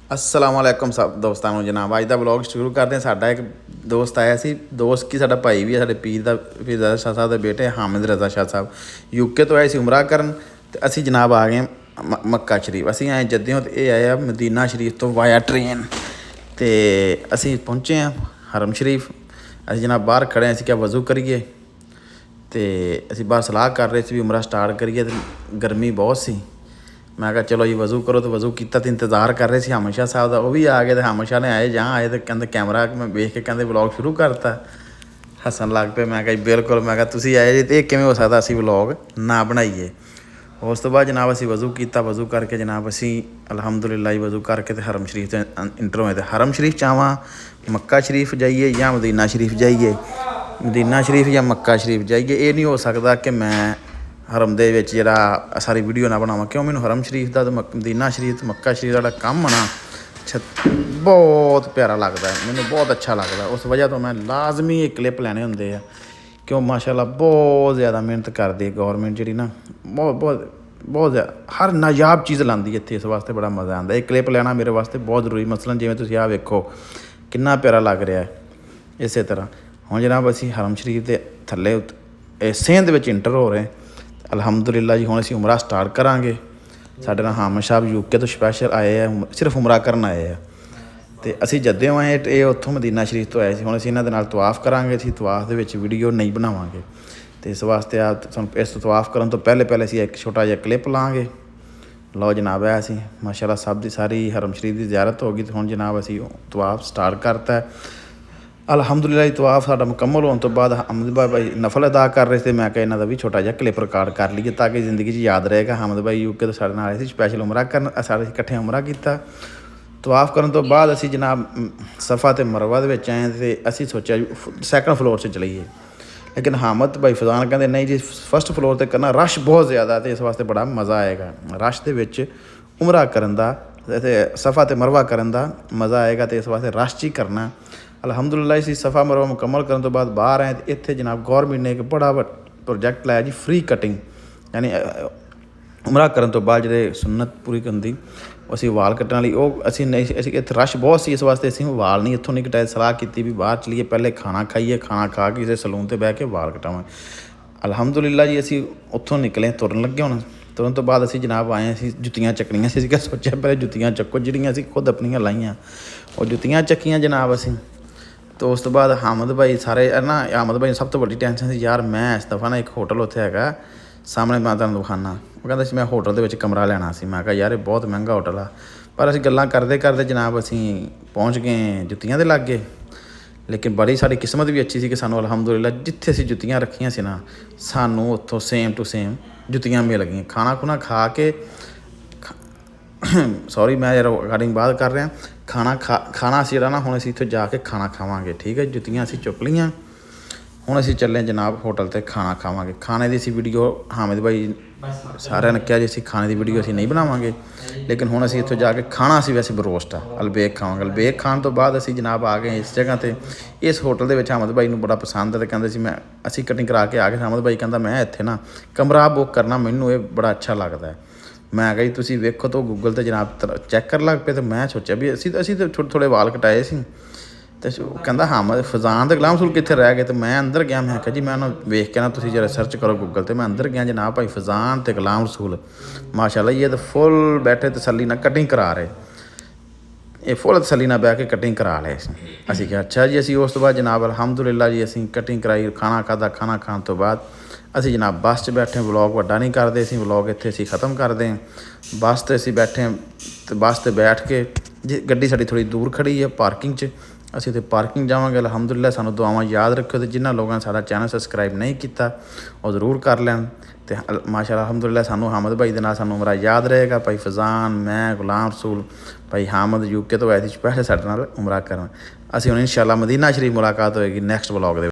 अस्सलाम वालेकुम सब दोस्तों ਨੂੰ जनाब अज का ब्लॉग शुरू करते हैं। साडा एक दोस्त आया सी, दोस्त की साडा भाई भी है, साडे पीर रज़ा शाह साहब के बेटे हामिद रज़ा शाह साहब यूके तो आए सी उमरा करन ते असी जनाब आ गए मक्का शरीफ। असी आए जद्दों तो ये आया मदीना शरीफ तो वाया ट्रेन तो असी पहुँचे हैं हरम शरीफ। असी जनाब बाहर खड़े हैं, क्या वज़ू करिए तो असी बाहर सलाह कर रहे थे भी उमरा स्टार्ट करिए तो गर्मी बहुत सी। मैं कहा चलो जी वज़ू करो तो वज़ू किया तो इंतज़ार कर रहे थे हामिद शाह साहब का, वो भी आ गए तो हामिद शाह ने आए जहाँ आए तो कहते कैमरा मैं वेख के कहते व्लॉग शुरू करता। हसन लग पे। मैं कहा बिल्कुल, मैं कहा तुसी आए जी तो ये किवें हो सकता असी व्लॉग ना बनाइए। उस तो बाद जनाब असी वज़ू किया, वज़ू करके जनाब असी अलहमदुलिल्लाह वज़ू करके तो हरम शरीफ से इंटर होए। तो हरम शरीफ चाहवां मक्का शरीफ जाइए या मदीना शरीफ जाइए, मदीना शरीफ या मक्का शरीफ जाइए, ये नहीं हो सकता कि मैं हरम दे विच जिहड़ा सारी वीडियो ना बनावां। क्यों मैनूं हरम शरीफ का तो मदीना शरीफ तो मक्का शरीफ का काम है ना बहुत प्यारा लगता है, मैनूं बहुत अच्छा लगता है। उस वजह तो मैं लाजमी एक क्लिप लैने होंदे आ। क्यों माशाअल्लाह बहुत ज़्यादा मेहनत करदी है गौरमेंट जी ना, बहुत बहुत बहुत ज़्यादा हर नायाब चीज़ लांदी इत्थे, इस वास्ते बड़ा मज़ा आंदा। एक क्लिप लैना मेरे वास्ते बहुत जरूरी। मसलन जिवें तुसीं आ वेखो कितना प्यारा लग रहा है। इस तरह हुण जनाब असी हरम शरीफ के थल्ले सेंध विच इंटर हो रहे हैं अलहमदुलिल्लाह जी। हुण असीं उमरा स्टार्ट करांगे। साडे नाल हामिद साहब यूके तो स्पैशल आए हैं, सिर्फ उमरा करन आए हैं तो असीं जद्दों आए ये उत्थों मदीना शरीफ तो आए सी। हुण असीं इन्हां दे नाल तवाफ करांगे। असीं तवाफ दे विच वीडियो नहीं बनावांगे तो इस वास्ते इस तवाफ करन तो पहले असीं एक छोटा जिहा क्लिप लांगे। लो जनाब है असीं माशाअल्लाह सब दी सारी हरम शरीफ की ज़ियारत हो गई तो हुण जनाब असीं तवाफ स्टार्ट करता है। अलहमदुलिल्लाह तवाफ साडा मुकम्मल होने तो बाद हामिद भाई नफल अदा कर रहे थे। मैं इन्हों का भी छोटा जिहा क्लिप रिकॉर्ड कर लीए ताकि जिंदगी याद रहेगा। हामिद भाई यूके तो साडे नाल आए थे स्पैशल उमरा करन, सारे इकट्ठे उमरा किया। तवाफ करन तो बाद असीं जनाब सफ़ा ते मरवा दे विच आए तो असीं सोचा सैकंड फ्लोर से चलीए, लेकिन हामिद भाई फजान कहते नहीं जी फस्ट फ्लोर ते करना, रश बहुत ज़्यादा तो इस वास्ते बड़ा मज़ा आएगा। रश दे विच उमरा करन दा ते सफ़ा ते मरवा करन दा मज़ा आएगा तो इस वास्ते रश च ही करना। अलहमदुलिल्लाह इसी सफ़ा मरवा मुकम्मल करने तो बाद बाहर आए तो इत्थे जनाब गौरमेंट ने एक बड़ा प्रोजैक्ट लाया जी फ्री कटिंग, यानी उमरा करन तो बाद जिहड़े सुन्नत पूरी करनी असीं वाल कट्टण लई ओह असीं नहीं असीं इत्थे रश बहुत सी, इस वास्ते असीं वाल नहीं इत्थों नहीं कटाए। सलाह की भी बाहर चलीए पहले खाना खाइए, खाना खा के किसी सलून ते बह के वाल कटावांगे। अलहमदुलिल्लाह जी असीं उत्थों निकले तुरन लगे। हुण तुरन तो बाद असीं जनाब आए असीं जुत्तियां चकनियां सी, सोचा पहले जुत्तियां चक्को जिहड़ियां असीं खुद अपनियां लाइयां, वो जुत्तियां चक्कियां जनाब असीं। तो उस तो बाद हामिद भाई सारे ना हामिद भाई सब तो वड्डी टेंशन सी यार मैं इस दफ़ा ना एक होटल उत्थे हैगा सामने मैं तुहानूं दिखाना। वो कहंदा सी मैं होटल दे विच कमरा लैना सी। मैं कहा यार ये बहुत महंगा होटल आ, पर असीं गल्लां करदे करदे जनाब असीं पहुँच गए जुत्तियां दे लागे। लेकिन बड़ी साडी किस्मत भी अच्छी सी कि सानूं अलहमदुलिल्लाह जिथे असीं जुत्तियां रखियां सी ना सानूं उत्थों सेम टू सेम जुत्तियां मिल गईयां। खाना खुना खा के सॉरी मैं रिकॉर्डिंग बाद कर रहा। खाना असीं ना हुण असीं इत्थे जाके खाना खावांगे, ठीक है। जुत्तियां असीं चुक लईआं, हुण असीं चले जनाब होटल ते खाना खावांगे। खाने की असीं वीडियो हामिद भाई सारिਆਂ ने कहा जी असीं खाने की वीडियो असीं नहीं बनावांगे, लेकिन हुण असीं इत्थे जाके खाना असीं वैसे बरोस्ट आ अलबेक खावांगे। अलबेक खाण तो बाद असीं जनाब आ गए इस जगह ते। इस होटल दे विच हामिद भाई नूं बड़ा पसंद है तो कहंदे सी मैं असीं कटिंग करा के आ गए। हामिद भाई कहंदा मैं इत्थे ना कमरा बुक करना, मैनूं ये बड़ा अच्छा लगदा है। मैं कहा जी तुसीं वेखो तो गूगल ते जनाब चैक कर लग पे तो मैं सोचा भी असीं तो थोड़े थोड़े वाल कटाए सी तो कहंदा हामिद फजान ते गुलाम रसूल कित्थे रह गए। तो मैं अंदर गया, मैं कहा जी मैं वेख के ना तुसीं जरा सर्च करो गूगल ते। मैं अंदर गया जनाब भाई फजान ते गुलाम रसूल माशाअल्लाह ये तो फुल बैठे तसल्ली ना कटिंग करा रहे, ये फुल तसल्ली ना बह के कटिंग करा ले। असीं कहा अच्छा जी। असीं उस तो बाद जनाब अलहमदुलिल्लाह जी असीं कटिंग कराई, खाना खादा। खाना खाण तो बाद असीं जनाब बस च बैठे। व्लॉग वड्डा नहीं करते असीं, व्लॉग इत्थे असीं ख़त्म करते हैं। बस ते असीं बैठे तो बस ते बैठ के जी गड्डी साडी थोड़ी दूर खड़ी है पार्किंग च, असीं ते पार्किंग जावांगे। अलहमदुलिल्लाह सानूं दुआवां याद रखियो, तो जिन्हां लोगों ने साडा चैनल सबसक्राइब नहीं किया वो ज़रूर कर लैन। तो माशाअल्लाह अलहमदुलिल्लाह सानूं हामिद भाई दे नाल सानूं उमरा याद रहेगा। भाई फजान, मैं, गुलाम रसूल, भाई हामिद यूके तो आए थे स्पैशल साडे नाल उमरा करन। असीं हुण इंशाअल्लाह मदीना शरीफ मुलाकात होएगी नैक्सट व्लॉग दे।